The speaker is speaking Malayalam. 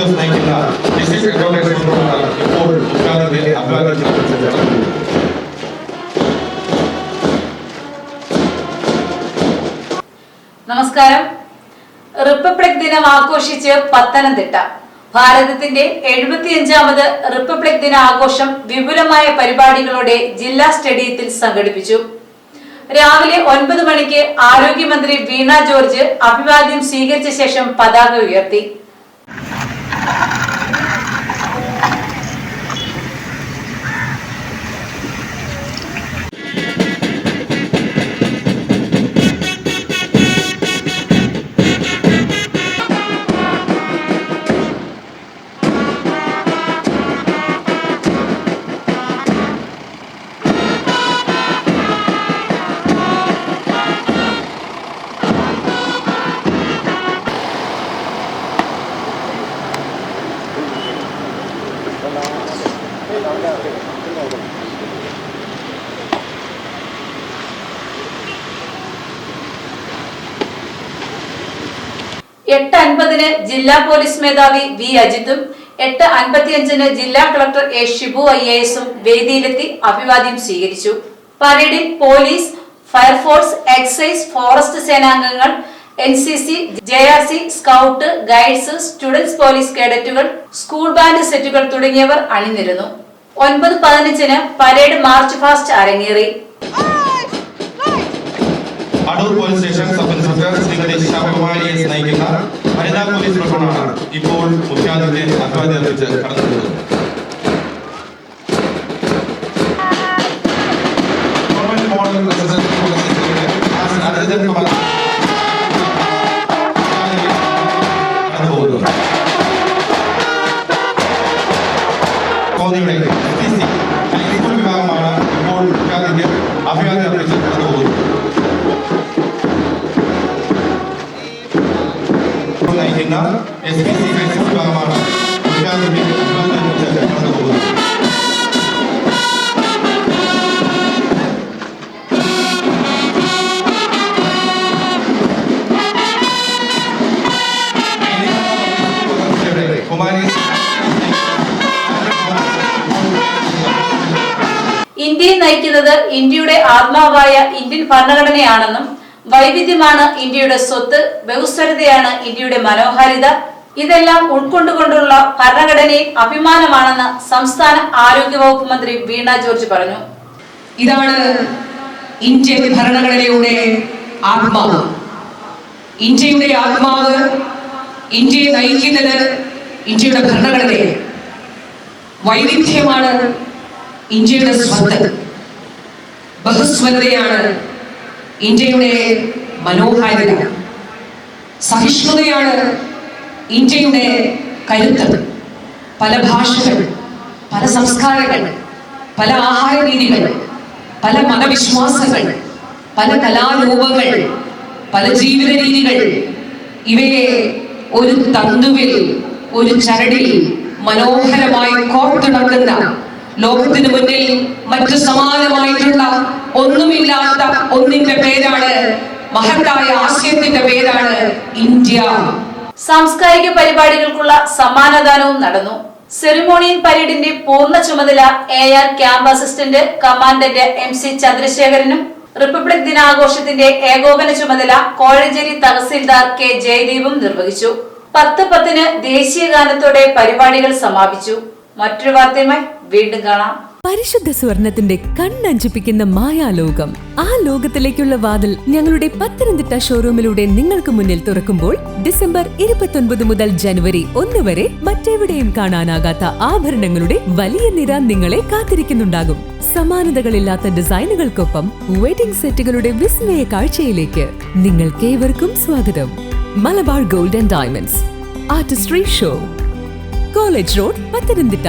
ജോസ് നയിക്കുന്ന ഡിസ്ട്രിക്ട് അക്കൗണ്ടൻസ് കൺട്രോളറാണ് ഇപ്പോൾ ഉദ്ഘാടനത്തെ അഭിവാദ്യം ചെയ്യപ്പെട്ടത്. നമസ്കാരം. റിപ്പബ്ലിക് ദിനം ആഘോഷിച്ച് പത്തനംതിട്ട. ഭാരതത്തിന്റെ 75ാമത് റിപ്പബ്ലിക് ദിന ആഘോഷം വിപുലമായ പരിപാടികളോടെ ജില്ലാ സ്റ്റേഡിയത്തിൽ സംഘടിപ്പിച്ചു. രാവിലെ 9 മണിക്ക് ആരോഗ്യമന്ത്രി വീണ ജോർജ് അഭിവാദ്യം സ്വീകരിച്ച ശേഷം പതാക ഉയർത്തി. എട്ട് 8:50 ജില്ലാ പോലീസ് മേധാവി വി അജിത്തും 8:55 ജില്ലാ കളക്ടർ എ ഷിബു IAS വേദിയിലെത്തി അഭിവാദ്യം സ്വീകരിച്ചു. പരേഡിൽ പോലീസ്, ഫയർഫോഴ്സ്, എക്സൈസ്, ഫോറസ്റ്റ് സേനാംഗങ്ങൾ, NCC, JRC, scout, guides, students police കേഡറ്റുകൾ, സ്കൂൾ ബാൻഡ് സെറ്റുകൾ തുടങ്ങിയവർ അണിനിരന്നു. 9:15 പരേഡ് മാർച്ച് ഫാസ്റ്റ് അരങ്ങേറി. Adoor police station sub inspector Shrimati ശാപകുമാരി നയിക്കുന്ന വനിതാ പോലീസ് പ്ലട്ടൂണാണ് ഇപ്പോൾ മുഖ്യാതിഥിയെ അഭിവാദ്യം അർപ്പിച്ച് കടന്നുവരുന്നത്. ഹൈസ്കൂൾ വിഭാഗമാണ് ഇപ്പോൾ മുഖ്യാതിഥിയെ അഭിവാദ്യം അർപ്പിച്ച് കടന്നുപോകുന്നത്. നയിക്കുന്ന SPC ഹൈസ്കൂൾ വിഭാഗമാണ് മുഖ്യാതിഥിയെ അഭിവാദ്യം അർപ്പിച്ച് കടന്നുപോകുന്നത്. ഇന്ത്യയെ നയിക്കുന്നത് ഇന്ത്യയുടെ ആത്മാവായ ഇന്ത്യൻ ഭരണഘടനയാണെന്നും വൈവിധ്യമാണ് ഇന്ത്യയുടെ സ്വത്ത്, ബഹുസ്വരതയാണ് ഇന്ത്യയുടെ മനോഹാരിത, ഇതെല്ലാം ഉൾക്കൊണ്ടുകൊണ്ടുള്ള ഭരണഘടനയും അഭിമാനമാണെന്ന് സംസ്ഥാന ആരോഗ്യവകുപ്പ് മന്ത്രി വീണ ജോർജ് പറഞ്ഞു. ഇതാണ് ഇന്ത്യൻ ഭരണഘടനയുടെ ആത്മാവ്. ഇന്ത്യയുടെ ആത്മാവ്, ഇന്ത്യയെ നയിക്കുന്നത് ഇന്ത്യയുടെ ഭരണഘടനയാണ്. വൈവിധ്യമാണ് ഇന്ത്യയുടെ സ്വത്ത്, ബഹുസ്വരതയാണ് ഇന്ത്യയുടെ മനോഹാരിത, സഹിഷ്ണുതയാണ് ഇന്ത്യയുടെ കരുത്ത്. പല ഭാഷകൾ, പല സംസ്കാരങ്ങൾ, പല ആഹാര രീതികൾ, പല മതവിശ്വാസങ്ങൾ, പല കലാരൂപങ്ങൾ, പല ജീവിത രീതികൾ, ഇവയെ ഒരു തന്തുവിൽ, ഒരു ചരടിൽ മനോഹരമായി കോർത്തിണക്കുന്ന, ലോകത്തിന് മുന്നിൽ മറ്റു സമാനമായിട്ടുള്ള ഒന്നുമില്ലാത്ത ഒന്നിന്റെ പേരാണ്, മഹത്തായ ആശയത്തിന്റെ പേരാണ് ഇന്ത്യ. സാംസ്കാരിക പരിപാടികൾക്കുള്ള സമ്മാനദാനവും നടന്നു. സെറിമോണിയൽ പരേഡിന്റെ പൂർണ്ണ ചുമതല AR camp assistant commandant MC ചന്ദ്രശേഖരനും റിപ്പബ്ലിക് ദിനാഘോഷത്തിന്റെ ഏകോപന ചുമതല കോഴഞ്ചേരി തഹസിൽദാർ K ജയദീപും നിർവഹിച്ചു. 10:10 ദേശീയ ഗാനത്തോടെ പരിപാടികൾ സമാപിച്ചു. മറ്റൊരു വാർത്തയുമായി വീണ്ടും കാണാം. പരിശുദ്ധ സ്വർണത്തിന്റെ കണ്ണഞ്ചിപ്പിക്കുന്ന മായാലോകം. ആ ലോകത്തിലേക്കുള്ള വാതിൽ ഞങ്ങളുടെ പത്തനംതിട്ട ഷോറൂമിലൂടെ നിങ്ങൾക്ക് മുന്നിൽ തുറക്കുമ്പോൾ ഡിസംബർ 29 മുതൽ ജനുവരി 1 വരെ മറ്റെവിടെയും കാണാനാകാത്ത ആഭരണങ്ങളുടെ വലിയ നിര നിങ്ങളെ കാത്തിരിക്കുന്നുണ്ടാകും. സമാനതകളില്ലാത്ത ഡിസൈനുകൾക്കൊപ്പം വെഡിംഗ് സെറ്റുകളുടെ വിസ്മയ കാഴ്ചയിലേക്ക് നിങ്ങൾക്കേവർക്കും സ്വാഗതം. Malabar gold and diamonds, Artistry show, college road, Pathanamthitta.